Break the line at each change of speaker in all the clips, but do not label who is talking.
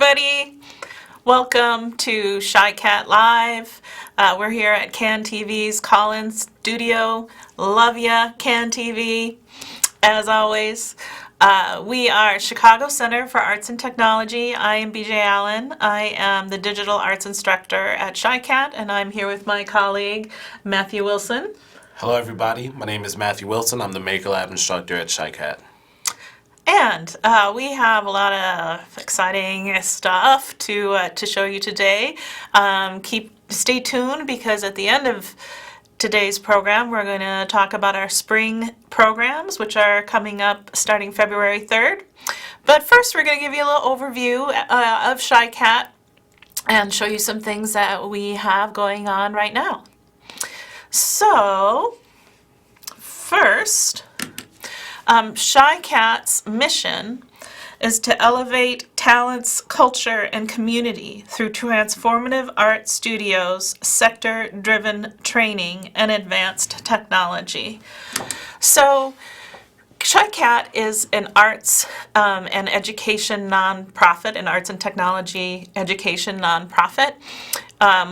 everybody. Welcome to CHICAT Live. We're here at CAN TV's Collins Studio. Love ya, CAN TV. As always, we are Chicago Center for Arts and Technology. I am BJ Allen. I am the digital arts instructor at CHICAT, and I'm here with my colleague, Matthew Wilson.
Hello everybody, my name is Matthew Wilson. I'm the Maker Lab instructor at CHICAT.
And we have a lot of exciting stuff to show you today. Stay tuned, because at the end of today's program we're going to talk about our spring programs, which are coming up starting February 3rd. But first we're going to give you a little overview of CHICAT and show you some things that we have going on right now. So first, CHICAT's mission is to elevate talents, culture, and community through transformative art studios, sector-driven training, and advanced technology. So CHICAT is an arts and education nonprofit, an arts and technology education nonprofit.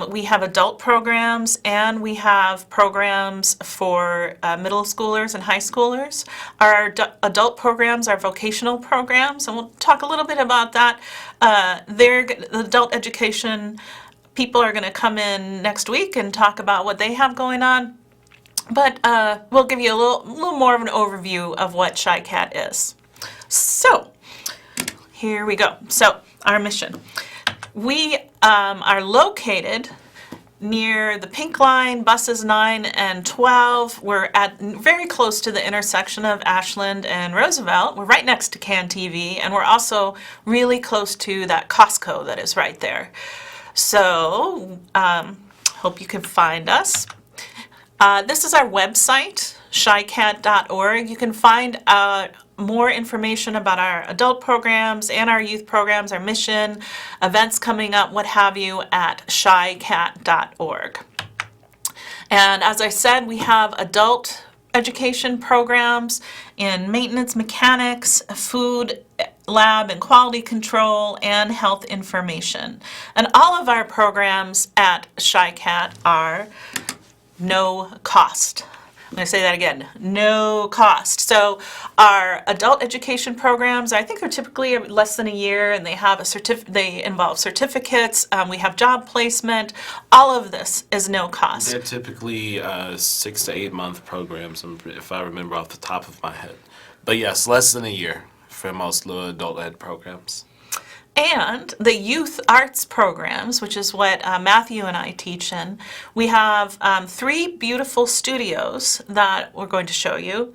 We have adult programs, and we have programs for middle schoolers and high schoolers. Our adult programs are vocational programs, and we'll talk a little bit about that. The adult education people are going to come in next week and talk about what they have going on. But we'll give you a little more of an overview of what CHICAT is. So here we go. So our mission. We are located near the Pink Line, buses 9 and 12. We're very close to the intersection of Ashland and Roosevelt. We're right next to CAN TV, and we're also really close to that Costco that is right there. So hope you can find us. This is our website, chicat.org. You can find more information about our adult programs and our youth programs, our mission, events coming up, what have you, at chicat.org. And as I said, we have adult education programs in maintenance mechanics, food lab and quality control, and health information. And all of our programs at CHICAT are no cost. I'm going to say that again, no cost. So our adult education programs, I think they're typically less than a year, and they have they involve certificates. We have job placement. All of this is no cost.
They're typically 6 to 8 month programs, if I remember off the top of my head. But yes, less than a year for most adult ed programs.
And the youth arts programs, which is what Matthew and I teach in, we have 3 beautiful studios that we're going to show you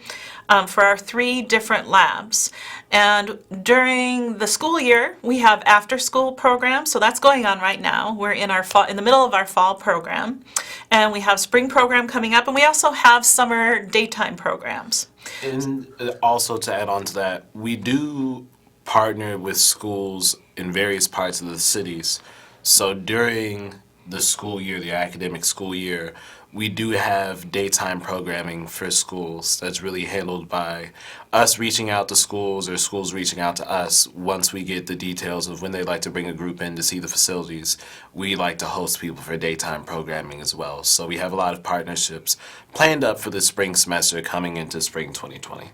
for our 3 different labs. And during the school year, we have after-school programs, so that's going on right now. We're in the middle of our fall program, and we have spring program coming up, and we also have summer daytime programs.
And also to add on to that, we do partner with schools in various parts of the cities. So during the school year, the academic school year, we do have daytime programming for schools that's really handled by us reaching out to schools, or schools reaching out to us. Once we get the details of when they'd like to bring a group in to see the facilities, we like to host people for daytime programming as well. So we have a lot of partnerships planned up for the spring semester coming into spring 2020.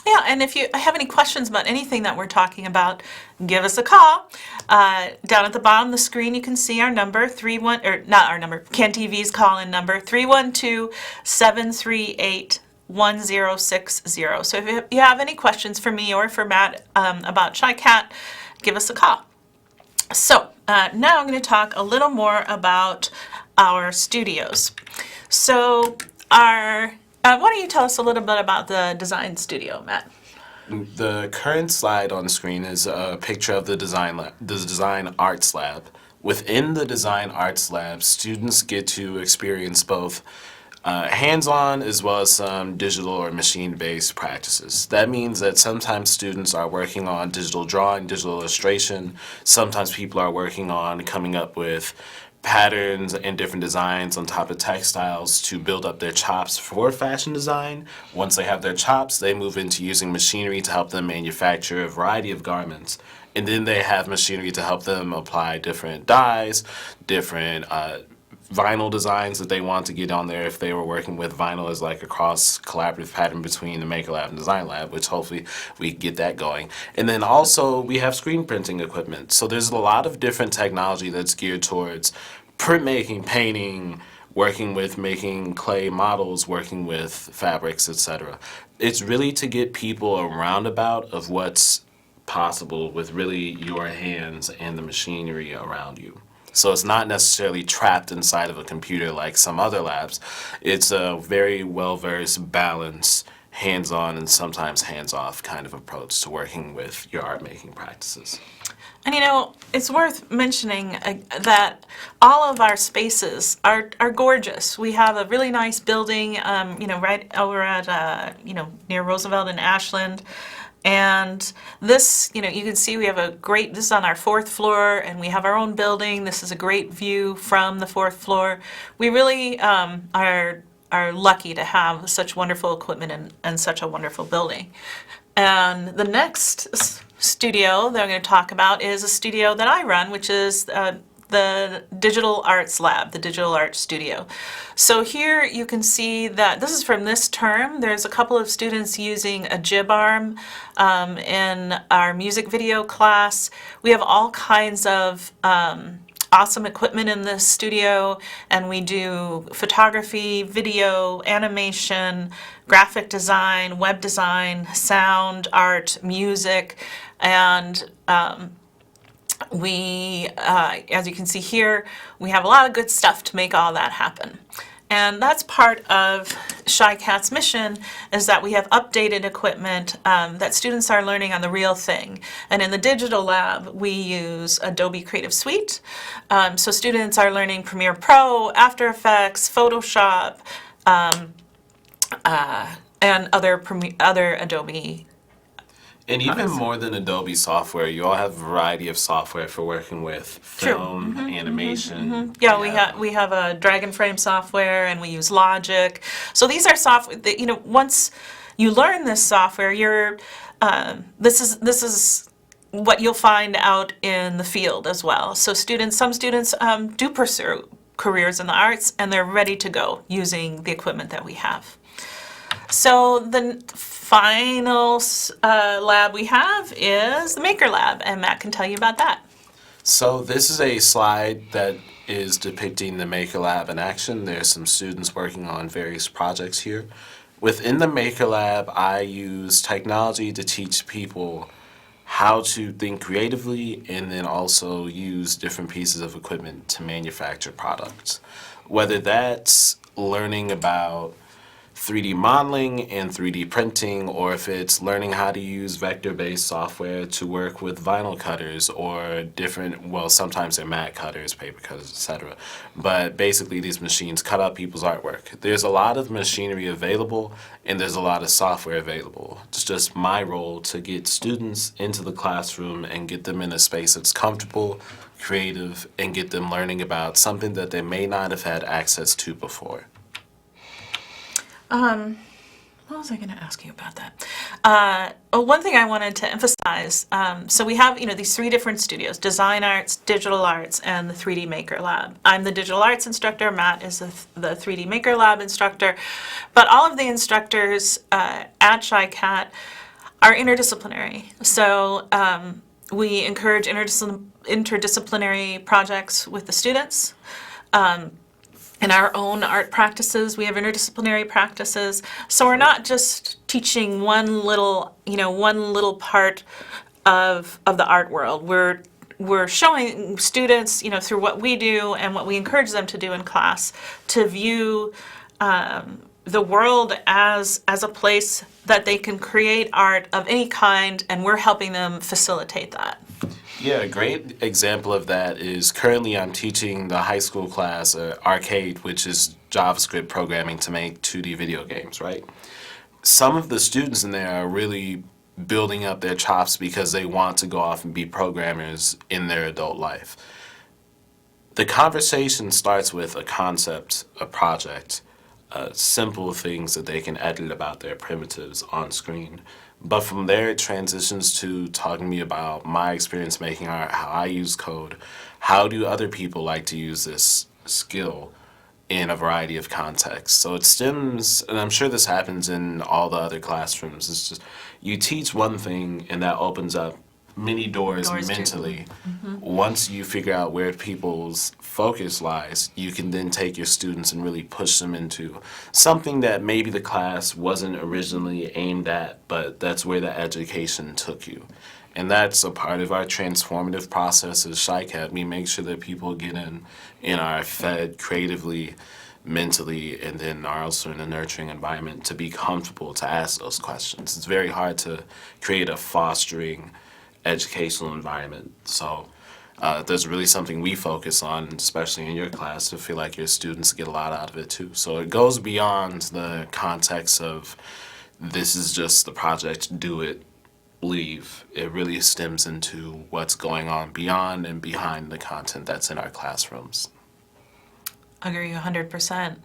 Yeah, and if you have any questions about anything that we're talking about, give us a call. Down at the bottom of the screen, you can see our number, CAN TV's call-in number, 312-738-1060. So if you have any questions for me or for Matt about CHICAT, give us a call. So now I'm going to talk a little more about our studios. So why don't you tell us a little bit about the design studio, Matt?
The current slide on screen is a picture of the design arts lab. Within the design arts lab, students get to experience both hands-on as well as some digital or machine-based practices. That means that sometimes students are working on digital drawing, digital illustration. Sometimes people are working on coming up with patterns and different designs on top of textiles to build up their chops for fashion design. Once they have their chops, they move into using machinery to help them manufacture a variety of garments. And then they have machinery to help them apply different dyes, different vinyl designs that they want to get on there if they were working with vinyl as like a cross collaborative pattern between the Maker Lab and Design Lab, which hopefully we can get that going. And then also we have screen printing equipment. So there's a lot of different technology that's geared towards printmaking, painting, working with making clay models, working with fabrics, etc. It's really to get people a roundabout of what's possible with really your hands and the machinery around you. So it's not necessarily trapped inside of a computer like some other labs. It's a very well-versed, balanced, hands-on and sometimes hands-off kind of approach to working with your art-making practices.
And it's worth mentioning that all of our spaces are gorgeous. We have a really nice building, right over at, near Roosevelt and Ashland. And this, you can see we have this is on our 4th floor, and we have our own building. This is a great view from the 4th floor. We really are lucky to have such wonderful equipment and such a wonderful building. And the next studio that I'm going to talk about is a studio that I run, which is the Digital Arts Lab, the Digital Arts Studio. So here you can see that this is from this term. There's a couple of students using a jib arm in our music video class. We have all kinds of awesome equipment in this studio, and we do photography, video, animation, graphic design, web design, sound, art, music, and as you can see here, we have a lot of good stuff to make all that happen. And that's part of CHICAT's mission, is that we have updated equipment that students are learning on the real thing. And in the digital lab, we use Adobe Creative Suite. So students are learning Premiere Pro, After Effects, Photoshop, and other Adobe.
And even more than Adobe software, you all have a variety of software for working with film, animation.
Yeah, we have a Dragon Frame software, and we use Logic. So these are software that, once you learn this software, this is what you'll find out in the field as well. So some students do pursue careers in the arts, and they're ready to go using the equipment that we have. So the final lab we have is the Maker Lab, and Matt can tell you about that.
So this is a slide that is depicting the Maker Lab in action. There's some students working on various projects here. Within the Maker Lab, I use technology to teach people how to think creatively and then also use different pieces of equipment to manufacture products. Whether that's learning about 3D modeling and 3D printing, or if it's learning how to use vector-based software to work with vinyl cutters or sometimes they're mat cutters, paper cutters, etc. But basically these machines cut out people's artwork. There's a lot of machinery available and there's a lot of software available. It's just my role to get students into the classroom and get them in a space that's comfortable, creative, and get them learning about something that they may not have had access to before.
What was I going to ask you about that? One thing I wanted to emphasize, so we have, these 3 different studios: Design Arts, Digital Arts, and the 3D Maker Lab. I'm the Digital Arts instructor, Matt is the 3D Maker Lab instructor, but all of the instructors at CHICAT are interdisciplinary. So we encourage interdisciplinary projects with the students. In our own art practices, we have interdisciplinary practices. So we're not just teaching one little part of the art world. We're showing students, through what we do and what we encourage them to do in class, to view the world as a place that they can create art of any kind, and we're helping them facilitate that.
Yeah, a great example of that is currently I'm teaching the high school class Arcade, which is JavaScript programming to make 2D video games, right? Some of the students in there are really building up their chops because they want to go off and be programmers in their adult life. The conversation starts with a concept, a project, simple things that they can edit about their primitives on screen. But from there, it transitions to talking to me about my experience making art, how I use code, how do other people like to use this skill in a variety of contexts. So it stems, and I'm sure this happens in all the other classrooms, it's just you teach one thing and that opens up many doors mentally. Once you figure out where people's focus lies, you can then take your students and really push them into something that maybe the class wasn't originally aimed at, but that's where the education took you. And that's a part of our transformative process as CHICAT. We make sure that people get in are fed creatively, mentally, and then are also in a nurturing environment to be comfortable to ask those questions. It's very hard to create a fostering educational environment. So there's really something we focus on, especially in your class, to feel like your students get a lot out of it too. So it goes beyond the context of this is just the project, do it, leave. It really stems into what's going on beyond and behind the content that's in our classrooms.
Agree 100%.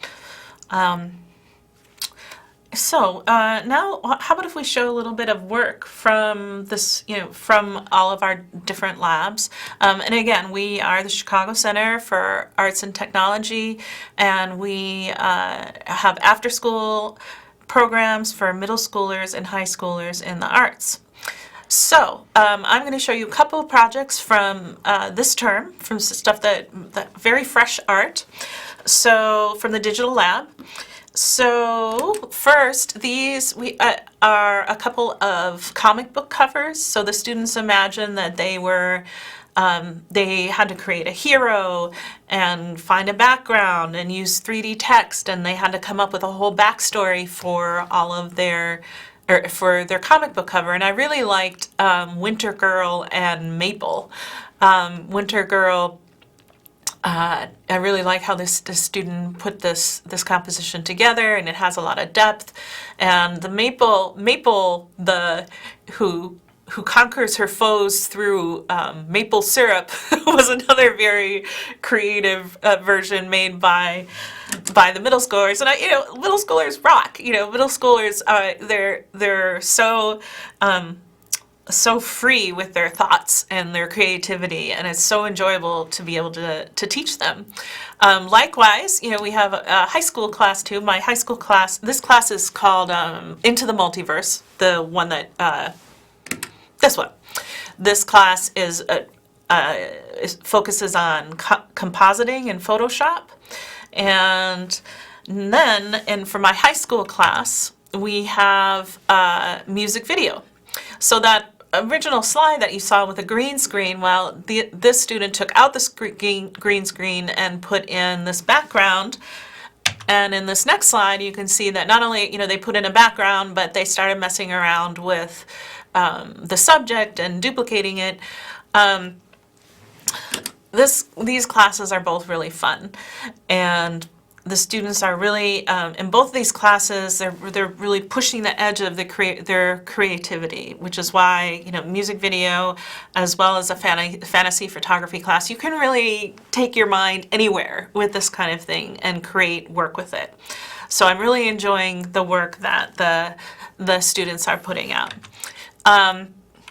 So now, how about if we show a little bit of work from this, from all of our different labs. And again, we are the Chicago Center for Arts and Technology, and we have after-school programs for middle schoolers and high schoolers in the arts. So I'm going to show you a couple of projects from this term, from stuff that very fresh art. So from the digital lab. So first, these are a couple of comic book covers. So the students imagine that they had to create a hero and find a background and use 3D text, and they had to come up with a whole backstory for all of for their comic book cover. And I really liked Winter Girl and Maple. Winter Girl, I really like how this student put this composition together, and it has a lot of depth. And the Maple, who conquers her foes through maple syrup, was another very creative version made by the middle schoolers. And middle schoolers rock. Middle schoolers they're so free with their thoughts and their creativity, and it's so enjoyable to be able to teach them. Likewise, we have a high school class too. My high school class, this class is called Into the Multiverse, the one that, this one. This class focuses on compositing in Photoshop. And then, for my high school class, we have music video. So that original slide that you saw with the green screen, well, this student took out the green screen and put in this background. And in this next slide, you can see that not only, they put in a background, but they started messing around with the subject and duplicating it. These classes are both really fun, and the students are really in both of these classes. They're really pushing the edge of their creativity, which is why music video, as well as a fantasy photography class, you can really take your mind anywhere with this kind of thing and create work with it. So I'm really enjoying the work that the students are putting out.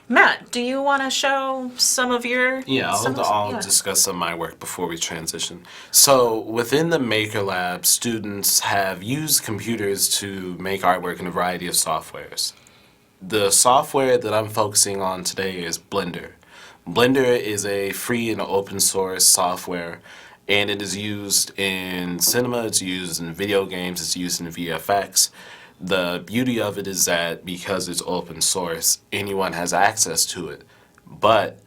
Matt, do you want to show some of your...
Yeah, I'll discuss some of my work before we transition. So within the Maker Lab, students have used computers to make artwork in a variety of softwares. The software that I'm focusing on today is Blender. Blender is a free and open source software, and it is used in cinema, it's used in video games, it's used in VFX. The beauty of it is that because it's open source, anyone has access to it. But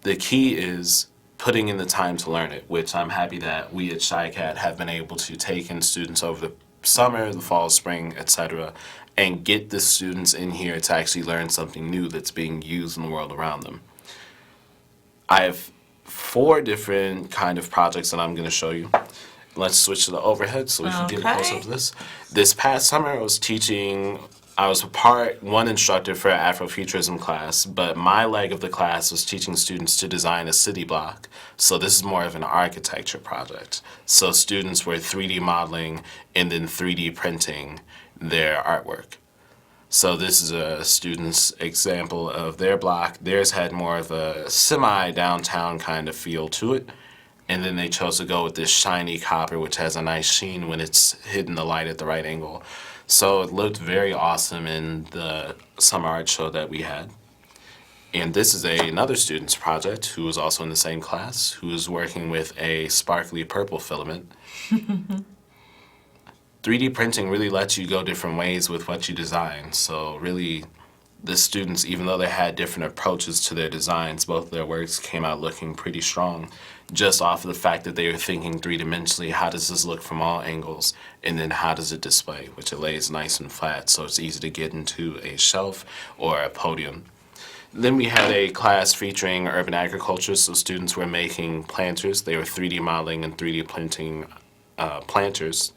the key is putting in the time to learn it, which I'm happy that we at CHICAT have been able to take in students over the summer, the fall, spring, etc., and get the students in here to actually learn something new that's being used in the world around them. I have 4 different kind of projects that I'm going to show you. Let's switch to the overhead so we can get close up to this. This past summer, I was teaching I was one instructor for an Afrofuturism class, but my leg of the class was teaching students to design a city block. So this is more of an architecture project. So students were 3D modeling and then 3D printing their artwork. So this is a student's example of their block. Theirs had more of a semi-downtown kind of feel to it. And then they chose to go with this shiny copper, which has a nice sheen when it's hitting the light at the right angle. So it looked very awesome in the summer art show that we had. And this is another student's project who was also in the same class, who is working with a sparkly purple filament. 3D printing really lets you go different ways with what you design. So really, the students, even though they had different approaches to their designs, both their works came out looking pretty strong, just off of the fact that they were thinking three-dimensionally, how does this look from all angles, and then how does it display, which it lays nice and flat, so it's easy to get into a shelf or a podium. Then we had a class featuring urban agriculture, so students were making planters. They were 3D modeling and 3D printing planters,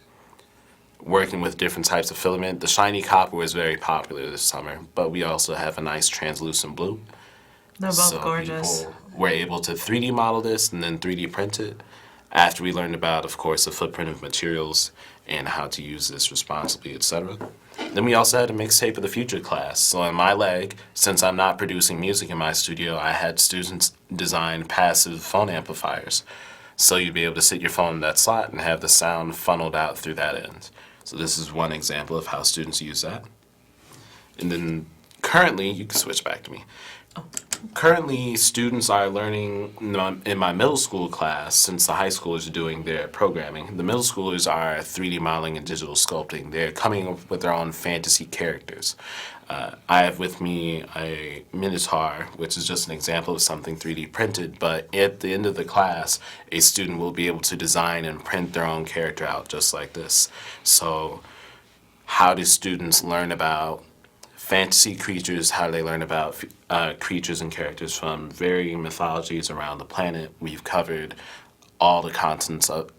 working with different types of filament. The shiny copper was very popular this summer, but we also have a nice translucent blue.
They're both gorgeous.
People were able to 3D model this and then 3D print it after we learned about, of course, the footprint of materials and how to use this responsibly, etc. Then we also had a mixtape of the future class. So in my leg, since I'm not producing music in my studio, I had students design passive phone amplifiers. So you'd be able to sit your phone in that slot and have the sound funneled out through that end. So this is one example of how students use that. And then currently, you can switch back to me. Currently, students are learning in my middle school class, since the high schoolers are doing their programming. The middle schoolers are 3D modeling and digital sculpting. They're coming up with their own fantasy characters. I have with me a Minotaur, which is just an example of something 3D printed, but at the end of the class, a student will be able to design and print their own character out just like this. So how do students learn about fantasy creatures? How do they learn about creatures and characters from varying mythologies around the planet? We've covered all the continents of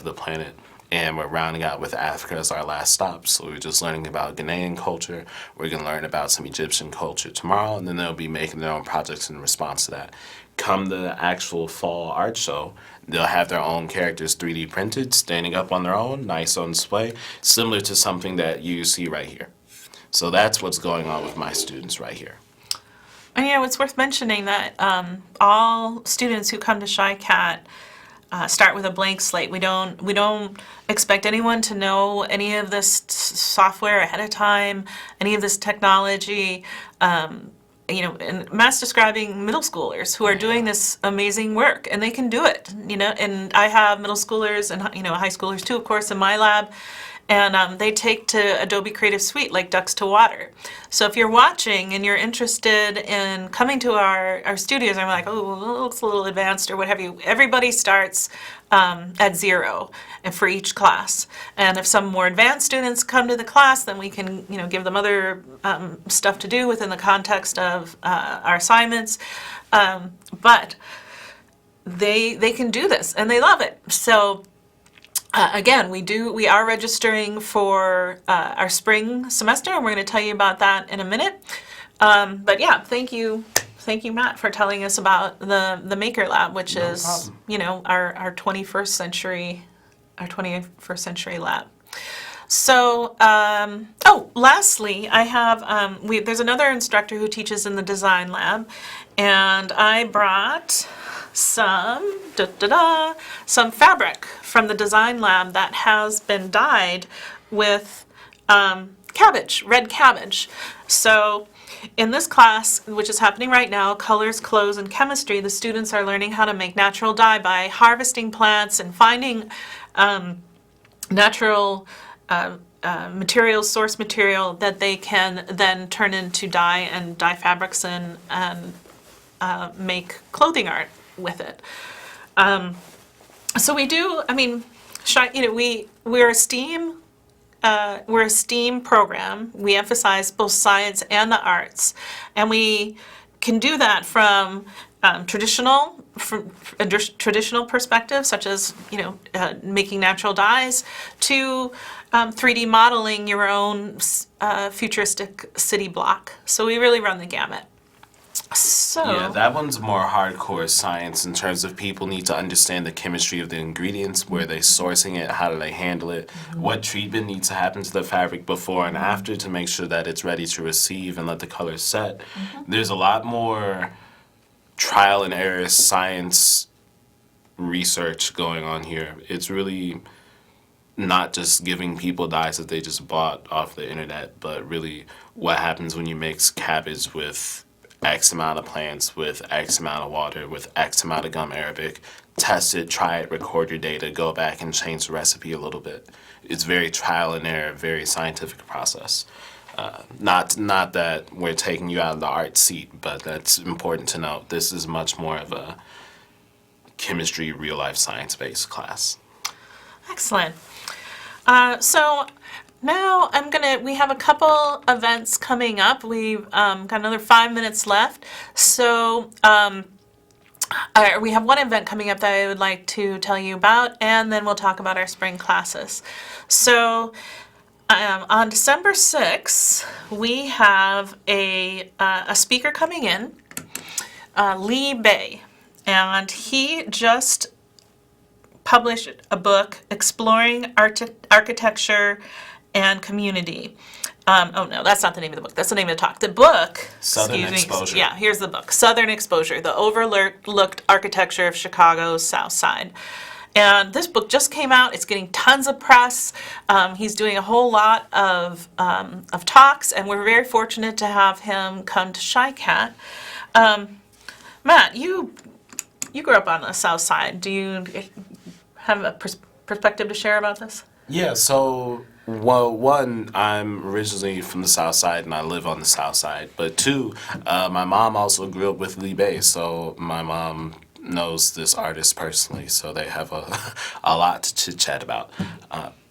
the planet, and we're rounding out with Africa as our last stop. So we're just learning about Ghanaian culture. We're going to learn about some Egyptian culture tomorrow, and then they'll be making their own projects in response to that. Come the actual fall art show, they'll have their own characters 3D printed, standing up on their own, nice on display, similar to something that you see right here. So that's what's going on with my students right here.
And it's worth mentioning that all students who come to CHICAT start with a blank slate. We don't expect anyone to know any of this software ahead of time, any of this technology. And Matt's describing middle schoolers who are doing this amazing work, and they can do it. And I have middle schoolers and high schoolers too, of course, in my lab. And they take to Adobe Creative Suite like ducks to water. So if you're watching and you're interested in coming to our studios, I'm like, oh, it looks a little advanced or what have you. Everybody starts at 0 and for each class. And if some more advanced students come to the class, then we can give them other stuff to do within the context of our assignments. But they can do this and they love it. So. Again, we are registering for our spring semester, and we're going to tell you about that in a minute. But yeah, thank you, Matt, for telling us about the Maker Lab, which is our 21st century lab. So, lastly, I have there's another instructor who teaches in the design lab, and I brought some fabric from the design lab that has been dyed with red cabbage. So in this class, which is happening right now, Colors, Clothes, and Chemistry, the students are learning how to make natural dye by harvesting plants and finding natural source material that they can then turn into dye and dye fabrics and make clothing art with it. So we do. We're a STEAM program. We emphasize both science and the arts, and we can do that from traditional perspectives, such as making natural dyes, to 3D modeling your own futuristic city block. So we really run the gamut. So
Yeah, that one's more hardcore science in terms of people need to understand the chemistry of the ingredients, where they're sourcing it, how do they handle it, what treatment needs to happen to the fabric before and after to make sure that it's ready to receive and let the colors set. There's a lot more trial and error science research going on here. It's really not just giving people dyes that they just bought off the internet, but really what happens when you mix cabbage with X amount of plants, with X amount of water, with X amount of gum arabic, test it, try it, record your data, go back and change the recipe a little bit. It's very trial and error, very scientific process. Not that we're taking you out of the art seat, but that's important to note. This is much more of a chemistry, real life science based class.
excellent. So now we have a couple events coming up. We've got another 5 minutes left. So we have one event coming up that I would like to tell you about, and then we'll talk about our spring classes. So on December 6th, we have a speaker coming in, Lee Bay, and he just published a book exploring architecture and community. Oh no, that's not the name of the book. That's the name of the talk. The book,
Southern
excuse me,
Exposure.
yeah, here's the book. Southern Exposure, the overlooked architecture of Chicago's South Side. And this book just came out. It's getting tons of press. He's doing a whole lot of talks, and we're very fortunate to have him come to CHICAT. Matt, you grew up on the South Side. Do you have a perspective to share about this?
Yeah, so, well, one, I'm originally from the South Side and I live on the South Side. But two, my mom also grew up with Lee Bay, so my mom knows this artist personally, so they have a lot to chit-chat about.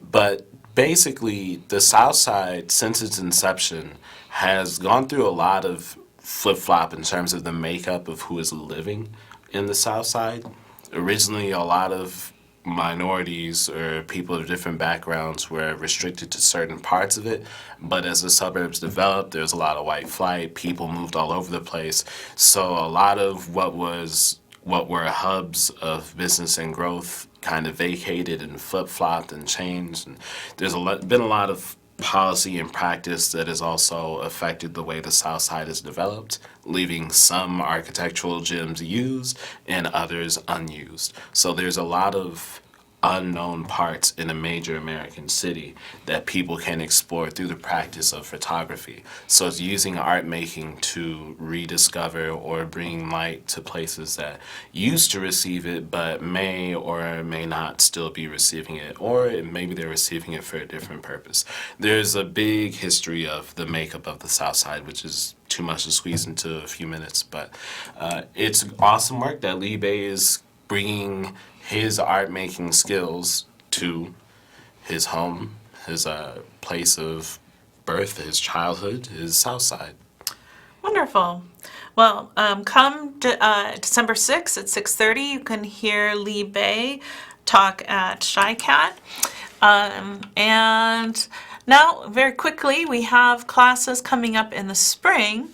But basically, the South Side, since its inception, has gone through a lot of flip-flop in terms of the makeup of who is living in the South Side. Originally, a lot of minorities or people of different backgrounds were restricted to certain parts of it, but as the suburbs developed, there was a lot of white flight, people moved all over the place, so a lot of what were hubs of business and growth kind of vacated and flip-flopped and changed, and there's been a lot of policy and practice that has also affected the way the South Side is developed, leaving some architectural gems used and others unused. So there's a lot of unknown parts in a major American city that people can explore through the practice of photography. So it's using art making to rediscover or bring light to places that used to receive it but may or may not still be receiving it, or maybe they're receiving it for a different purpose. There's a big history of the makeup of the South Side, which is too much to squeeze into a few minutes, but it's awesome work that Lee Bay is bringing his art making skills to his home, his place of birth, his childhood, his South Side.
Wonderful. Well, come December 6th at 6:30, you can hear Lee Bay talk at CHICAT. And now, very quickly, we have classes coming up in the spring.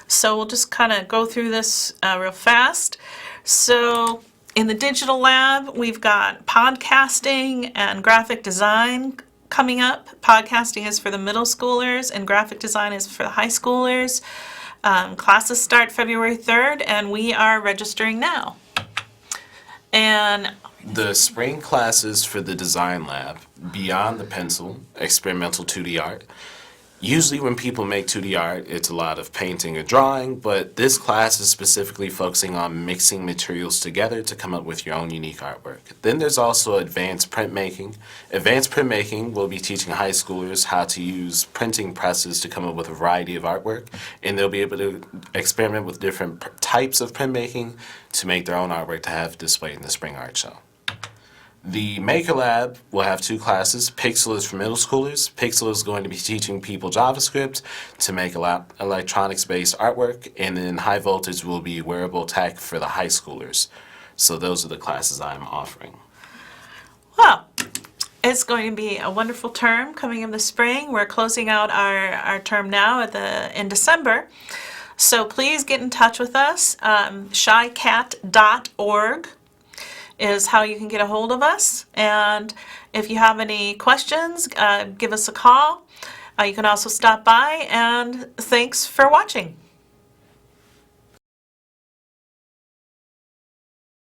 So we'll just kind of go through this real fast. So in the digital lab, we've got podcasting and graphic design coming up. Podcasting is for the middle schoolers and graphic design is for the high schoolers. Classes start February 3rd and we are registering now. And
the spring classes for the design lab, beyond the pencil, experimental 2D art. Usually when people make 2D art, it's a lot of painting or drawing, but this class is specifically focusing on mixing materials together to come up with your own unique artwork. Then there's also advanced printmaking. Advanced printmaking will be teaching high schoolers how to use printing presses to come up with a variety of artwork, and they'll be able to experiment with different types of printmaking to make their own artwork to have displayed in the spring art show. The Maker Lab will have 2 classes. Pixel is for middle schoolers. Pixel is going to be teaching people JavaScript to make electronics-based artwork, and then High Voltage will be wearable tech for the high schoolers. So those are the classes I'm offering.
Well, it's going to be a wonderful term coming in the spring. We're closing out our term now in December. So please get in touch with us. CHICAT.org is how you can get a hold of us. And if you have any questions, give us a call. You can also stop by, and thanks for watching.